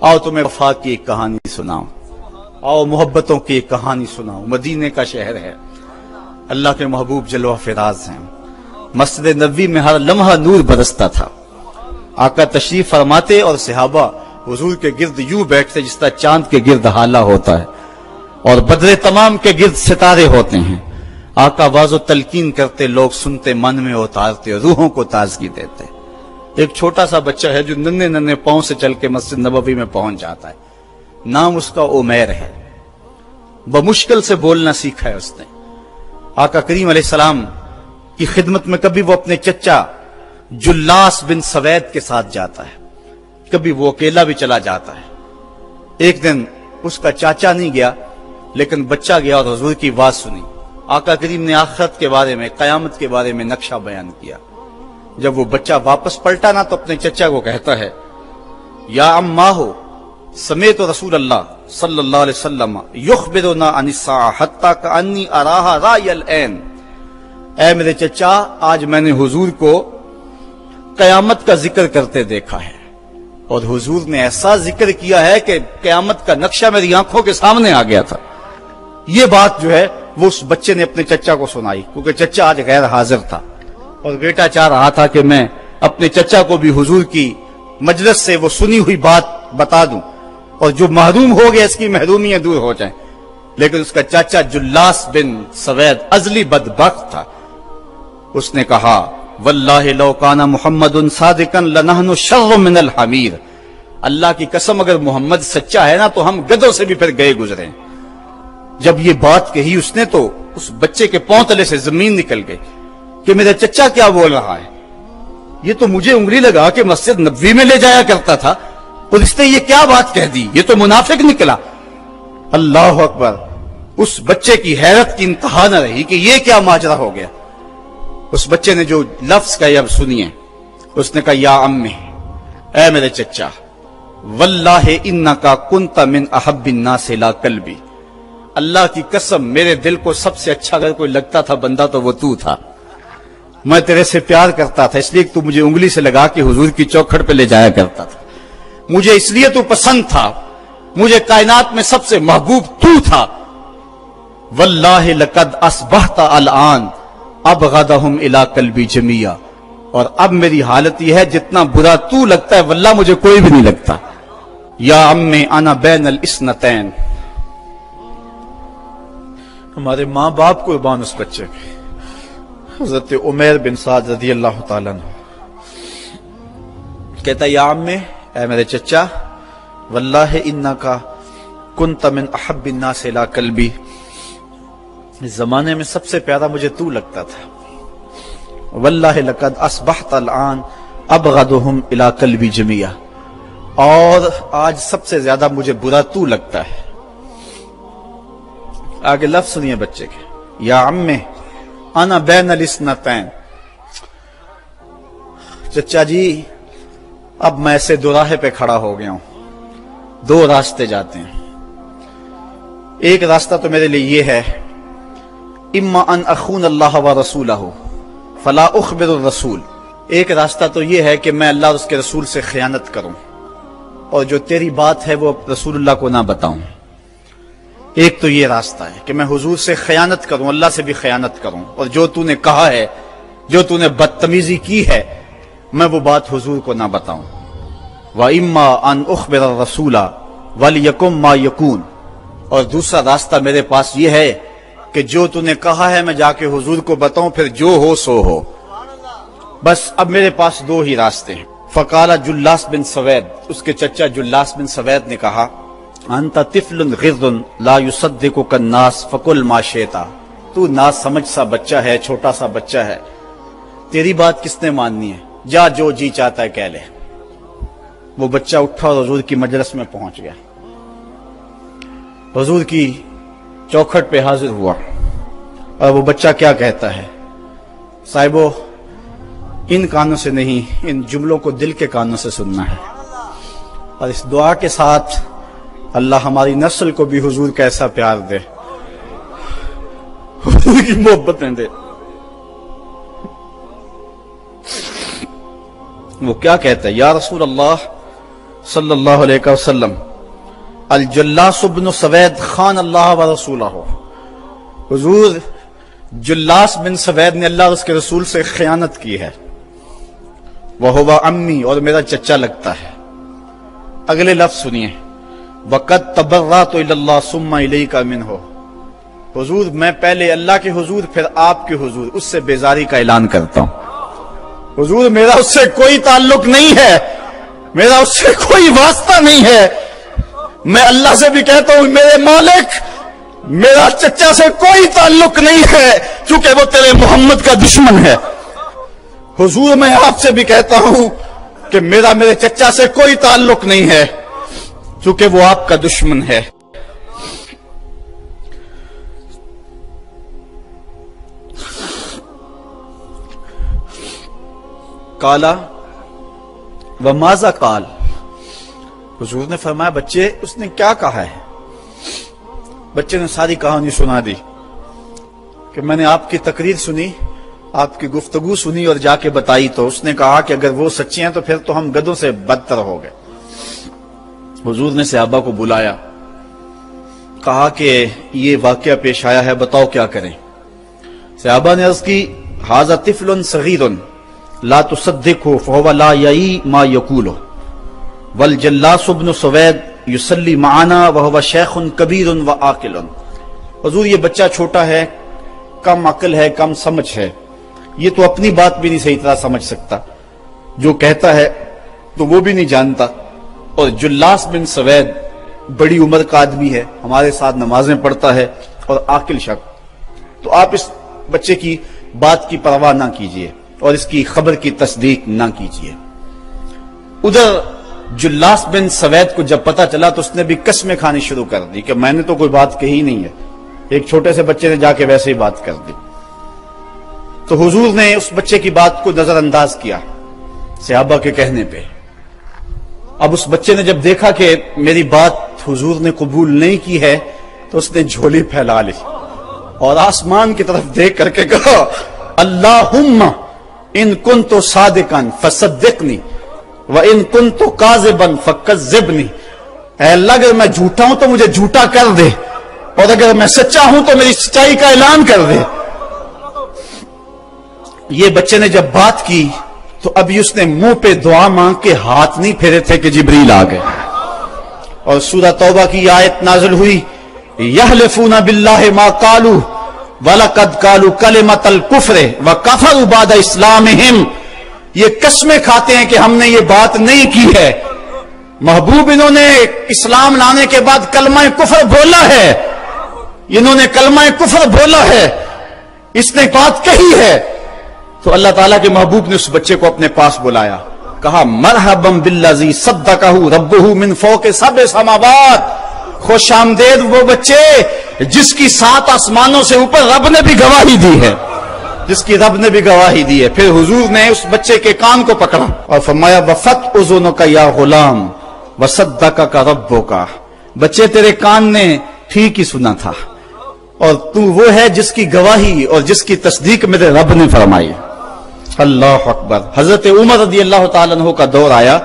آؤ تمہیں وفا کی ایک کہانی سناؤں، آؤ محبتوں کی ایک کہانی سناؤں۔ مدینے کا شہر ہے، اللہ کے محبوب جلوہ فراز ہیں۔ مسجد نبوی میں ہر لمحہ نور برستا تھا۔ آقا تشریف فرماتے اور صحابہ حضور کے گرد یوں بیٹھتے جس طرح چاند کے گرد ہالہ ہوتا ہے اور بدر تمام کے گرد ستارے ہوتے ہیں۔ آقا واز و تلقین کرتے، لوگ سنتے، من میں اتارتے، روحوں کو تازگی دیتے۔ ایک چھوٹا سا بچہ ہے جو ننھے ننھے پاؤں سے چل کے مسجد نبوی میں پہنچ جاتا ہے۔ نام اس کا عمیر ہے۔ بمشکل سے بولنا سیکھا ہے اس نے۔ آقا کریم علیہ السلام کی خدمت میں کبھی وہ اپنے چچا جلاس بن سوید کے ساتھ جاتا ہے، کبھی وہ اکیلا بھی چلا جاتا ہے۔ ایک دن اس کا چاچا نہیں گیا لیکن بچہ گیا اور حضور کی بات سنی۔ آقا کریم نے آخرت کے بارے میں، قیامت کے بارے میں نقشہ بیان کیا۔ جب وہ بچہ واپس پلٹا نا تو اپنے چچا کو کہتا ہے، یا اماہ سمیت رسول اللہ صلی اللہ علیہ وسلم یخبرنا عن الساعہ حتی کانی اراہا رای العین۔ اے میرے چچا، آج میں نے حضور کو قیامت کا ذکر کرتے دیکھا ہے، اور حضور نے ایسا ذکر کیا ہے کہ قیامت کا نقشہ میری آنکھوں کے سامنے آ گیا تھا۔ یہ بات جو ہے وہ اس بچے نے اپنے چچا کو سنائی، کیونکہ چچا آج غیر حاضر تھا اور بیٹا چاہ رہا تھا کہ میں اپنے چچا کو بھی حضور کی مجلس سے وہ سنی ہوئی بات بتا دوں اور جو محروم ہو گیا اس کی محرومیاں دور ہو جائیں۔ لیکن اس کا چاچا جلاس بن سوید ازلی بدبخت تھا۔ اس نے کہا، واللہ لو کان محمد صادقا لنحن شر من الحمیر۔ اللہ کی قسم اگر محمد سچا ہے نا تو ہم گدھوں سے بھی پھر گئے گزرے۔ جب یہ بات کہی اس نے تو اس بچے کے پاؤں تلے سے زمین نکل گئی کہ میرا چچا کیا بول رہا ہے۔ یہ تو مجھے انگلی لگا کہ مسجد نبوی میں لے جایا کرتا تھا اور اس نے یہ کیا بات کہہ دی، یہ تو منافق نکلا۔ اللہ اکبر۔ اس بچے کی حیرت کی انتہا نہ رہی کہ یہ کیا ماجرا ہو گیا۔ اس بچے نے جو لفظ کہا اب سنیے، اس نے کہا، یا امی، اے میرے چچا، واللہ انکا کنت من احب الناس الی قلبی۔ اللہ کی قسم میرے دل کو سب سے اچھا اگر کوئی لگتا تھا بندہ تو وہ تو تھا۔ میں تیرے سے پیار کرتا تھا اس لیے کہ تو مجھے انگلی سے لگا کے حضور کی چوکھٹ پہ لے جایا کرتا تھا۔ مجھے اس لیے تو پسند تھا، مجھے کائنات میں سب سے محبوب تو تھا۔ واللہ لقد اصبحت الان ابغضهم الی قلبی جمیعا۔ اور اب میری حالت یہ ہے جتنا برا تو لگتا ہے واللہ مجھے کوئی بھی نہیں لگتا۔ یا امی انا بین الاثنتین۔ ہمارے ماں باپ قربان اس بچے کے۔ حضرت عمیر بن سعد رضی اللہ تعالیٰ عنہ کہتا، یا امی، اے میرے چچا، واللہ انکا کنت من احب الناس الی قلبی۔ اس زمانے میں سب سے پیارا مجھے تو لگتا تھا۔ واللہ لقد اصبحت الان ابغضهم الی قلبی جمیعا۔ اور آج سب سے زیادہ مجھے برا تو لگتا ہے۔ آگے لفظ سنیے بچے کے، یا امی انا بین الاثنتین۔ چچا جی، اب میں ایسے دو راہے پہ کھڑا ہو گیا ہوں، دو راستے جاتے ہیں۔ ایک راستہ تو میرے لیے یہ ہے، اما ان اخون اللہ و رسولہ فلا اخبر الرسول۔ ایک راستہ تو یہ ہے کہ میں اللہ اور اس کے رسول سے خیانت کروں اور جو تیری بات ہے وہ رسول اللہ کو نہ بتاؤں۔ ایک تو یہ راستہ ہے کہ میں حضور سے خیانت کروں، اللہ سے بھی خیانت کروں، اور جو تو نے کہا ہے، جو تو نے بدتمیزی کی ہے، میں وہ بات حضور کو نہ بتاؤں۔ وَإِمَّا أَنْ أُخْبِرَ الرَّسُولَ وَلْيَكُنْ مَا يَكُونُ۔ اور دوسرا راستہ میرے پاس یہ ہے کہ جو تو نے کہا ہے میں جا کے حضور کو بتاؤں، پھر جو ہو سو ہو۔ بس اب میرے پاس دو ہی راستے ہیں۔ فقال جلاس بن سوید، اس کے چچا جلاس بن سوید نے کہا، انت طفل غض لا يصدقك الناس فقل ما شئت۔ تو نا سمجھ سا بچہ ہے، چھوٹا سا بچہ ہے، تیری بات کس نے ماننی ہے، جا جو جی چاہتا ہے کہہ لے۔ وہ بچہ اٹھا اور حضور کی مجلس میں پہنچ گیا، حضور کی چوکھٹ پہ حاضر ہوا، اور وہ بچہ کیا کہتا ہے، صاحبو ان کانوں سے نہیں، ان جملوں کو دل کے کانوں سے سننا ہے، اور اس دعا کے ساتھ اللہ ہماری نسل کو بھی حضور کا ایسا پیار دے، حضور کی محبتیں دے۔ وہ کیا کہتا ہے، یا رسول اللہ صلی اللہ علیہ وسلم الجلاس بن سوید خان اللہ و رسولہ، حضور جلاس بن سوید نے اللہ اور اس کے رسول سے خیانت کی ہے، وَهُوَ عَمِّي، اور میرا چچا لگتا ہے۔ اگلے لفظ سنیے، وَقَدْ تَبَرَّأْتُ إِلَى اللَّهِ ثُمَّ إِلَيْكَ مِنْهُ، حضور میں پہلے اللہ کے حضور پھر آپ کے حضور اس سے بیزاری کا اعلان کرتا ہوں۔ حضور میرا اس سے کوئی تعلق نہیں ہے، میرا اس سے کوئی واسطہ نہیں ہے، میں اللہ سے بھی کہتا ہوں میرے مالک میرا چچا سے کوئی تعلق نہیں ہے کیونکہ وہ تیرے محمد کا دشمن ہے۔ حضور میں آپ سے بھی کہتا ہوں کہ میرا میرے چچا سے کوئی تعلق نہیں ہے کیونکہ وہ آپ کا دشمن ہے۔ کالا وماذا قال، حضور نے فرمایا بچے اس نے کیا کہا ہے؟ بچے نے ساری کہانی سنا دی کہ میں نے آپ کی تقریر سنی، آپ کی گفتگو سنی اور جا کے بتائی، تو اس نے کہا کہ اگر وہ سچی ہیں تو پھر تو ہم گدھوں سے بدتر ہو گئے۔ حضور نے صحابہ کو بلایا، کہا کہ یہ واقعہ پیش آیا ہے، بتاؤ کیا کریں؟ صحابہ نے عرض کی ھذا طفل صغیر لا تصدقه فهو لا یعی ما یقول والجلاس بن سوید یصلی معنا وهو شیخ کبیر وعاقل، حضور یہ بچہ چھوٹا ہے، کم عقل ہے، کم سمجھ ہے، یہ تو اپنی بات بھی نہیں صحیح طرح سمجھ سکتا، جو کہتا ہے تو وہ بھی نہیں جانتا، اور جلاس بن سوید بڑی عمر کا آدمی ہے، ہمارے ساتھ نمازیں پڑھتا ہے اور عاقل شخص، تو آپ اس بچے کی بات کی پرواہ نہ کیجیے اور اس کی خبر کی تصدیق نہ کیجیے۔ ادھر جلاس بن سوید کو جب پتہ چلا تو اس نے بھی قسمیں کھانی شروع کر دی کہ میں نے تو کوئی بات کہی نہیں ہے، ایک چھوٹے سے بچے نے جا کے ویسے ہی بات کر دی۔ تو حضور نے اس بچے کی بات کو نظر انداز کیا صحابہ کے کہنے پہ۔ اب اس بچے نے جب دیکھا کہ میری بات حضور نے قبول نہیں کی ہے تو اس نے جھولی پھیلا لی اور آسمان کی طرف دیکھ کر کے کہا اللہم ان کنت صادقا فصدقنی وان کنت کاذبا فکذبنی، اے اللہ اگر میں جھوٹا ہوں تو مجھے جھوٹا کر دے اور اگر میں سچا ہوں تو میری سچائی کا اعلان کر دے۔ یہ بچے نے جب بات کی تو ابھی اس نے منہ پہ دعا مانگ کے ہاتھ نہیں پھیرے تھے کہ جبریل آ گئے، اور سورہ توبہ کی آیت نازل ہوئی یحلفون باللہ ما قالوا وَلَقَدْ قَالُوا كَلِمَةَ الْكُفْرِ وَكَفَرُوا بَعْدَ إِسْلَامِهِمْ، یہ قسمیں کھاتے ہیں کہ ہم نے یہ بات نہیں کی ہے، محبوب انہوں نے اسلام لانے کے بعد کلمہ کفر بولا ہے، انہوں نے کلمہ کفر بولا ہے، اس نے بات کہی ہے۔ تو اللہ تعالیٰ کے محبوب نے اس بچے کو اپنے پاس بلایا، کہا مرحبا بالذی صدقہ ربہ من فوق سبع سماوات، خوش آمدید وہ بچے جس کی 7 آسمانوں سے اوپر رب نے بھی گواہی دی ہے، جس کی رب نے بھی گواہی دی ہے۔ پھر حضور نے اس بچے کے کان کو پکڑا اور فرمایا وفت اذنک یا غلام وصدقک ربک، بچے تیرے کان نے ٹھیک ہی سنا تھا اور تو وہ ہے جس کی گواہی اور جس کی تصدیق میرے رب نے فرمائی۔ اللہ اکبر۔ حضرت عمر رضی اللہ تعالیٰ عنہ کا دور آیا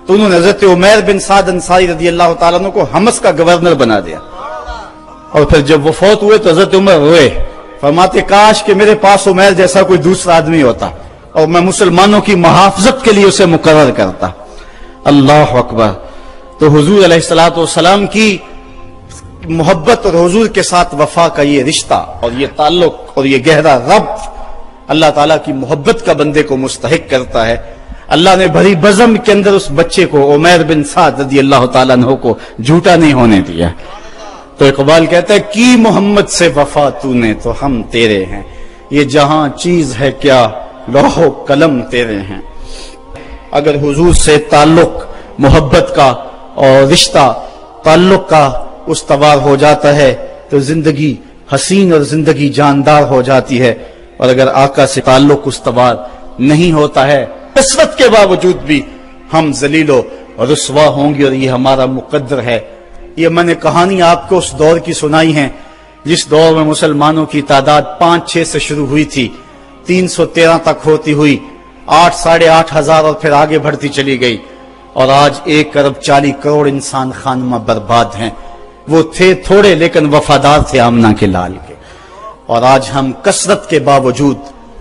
تو انہوں نے حضرت عمیر بن سعد انصاری رضی اللہ تعالیٰ عنہ کو حمص کا گورنر بنا دیا، اور پھر جب وہ فوت ہوئے تو حضرت عمر روئے، فرماتے کاش کہ میرے پاس عمیر جیسا کوئی دوسرا آدمی ہوتا اور میں مسلمانوں کی محافظت کے لیے اسے مقرر کرتا۔ اللہ اکبر۔ تو حضور علیہ الصلوۃ والسلام کی محبت اور حضور کے ساتھ وفا کا یہ رشتہ اور یہ تعلق اور یہ گہرا ربط اللہ تعالیٰ کی محبت کا بندے کو مستحق کرتا ہے۔ اللہ نے بھری بزم کے اندر اس بچے کو عمیر بن سعد رضی اللہ تعالیٰ عنہ کو جھوٹا نہیں ہونے دیا۔ تو اقبال کہتا ہے کی محمد سے وفا تو نے تو ہم تیرے ہیں، یہ جہاں چیز ہے کیا لوح و قلم تیرے ہیں۔ اگر حضور سے تعلق محبت کا اور رشتہ تعلق کا استوار ہو جاتا ہے تو زندگی حسین اور زندگی جاندار ہو جاتی ہے، اور اگر آقا سے تعلق استوار نہیں ہوتا ہے کثرت کے باوجود بھی ہم ذلیل و رسوا ہوں گے، اور یہ ہمارا مقدر ہے۔ یہ میں نے کہانی آپ کو اس دور کی سنائی ہے جس دور میں مسلمانوں کی تعداد 5-6 سے شروع ہوئی تھی، 313 تک ہوتی ہوئی 8 ساڑھے 8 ہزار اور پھر آگے بڑھتی چلی گئی، اور آج 1,40,00,000,000 انسان خانمہ برباد ہیں. وہ تھے تھوڑے لیکن وفادار تھے آمنہ کے لال کے. اور آج ہم کثرت کے باوجود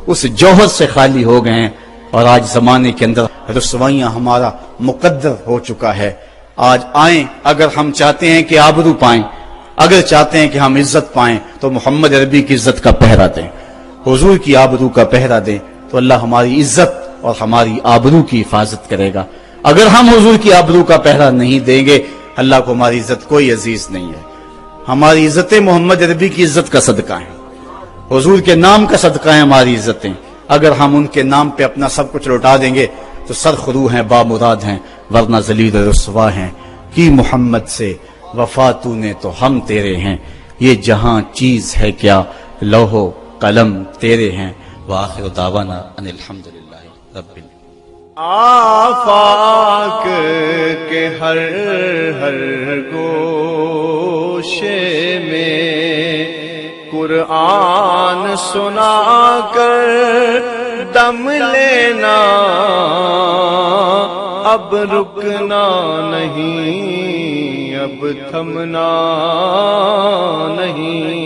اس جوہر سے خالی ہو گئے ہیں، اور آج زمانے کے اندر رسوائیاں ہمارا مقدر ہو چکا ہے. آج آئیں، اگر ہم چاہتے ہیں کہ آبرو پائیں، اگر چاہتے ہیں کہ ہم عزت پائیں تو محمد عربی کی عزت کا پہرا دیں، حضور کی آبرو کا پہرا دیں، تو اللہ ہماری عزت اور ہماری آبرو کی حفاظت کرے گا. اگر ہم حضور کی آبرو کا پہرا نہیں دیں گے، اللہ کو ہماری عزت کوئی عزیز نہیں ہے. ہماری عزتیں محمد عربی کی عزت کا صدقہ ہیں، حضور کے نام کا صدقہ ہیں ہماری عزتیں. اگر ہم ان کے نام پہ اپنا سب کچھ لوٹا دیں گے تو سرخرو ہیں، بامراد ہیں، ورنہ ذلیل رسوا ہیں. کی محمد سے وفا تو نے تو ہم تیرے ہیں، یہ جہاں چیز ہے کیا لوح و قلم تیرے ہیں. وآخر دعوانا ان الحمدللہ رب العالمین. آفاق کے ہر ہر گوشے میں قرآن سنا کر دم لینا، اب رکنا نہیں، اب تھمنا نہیں.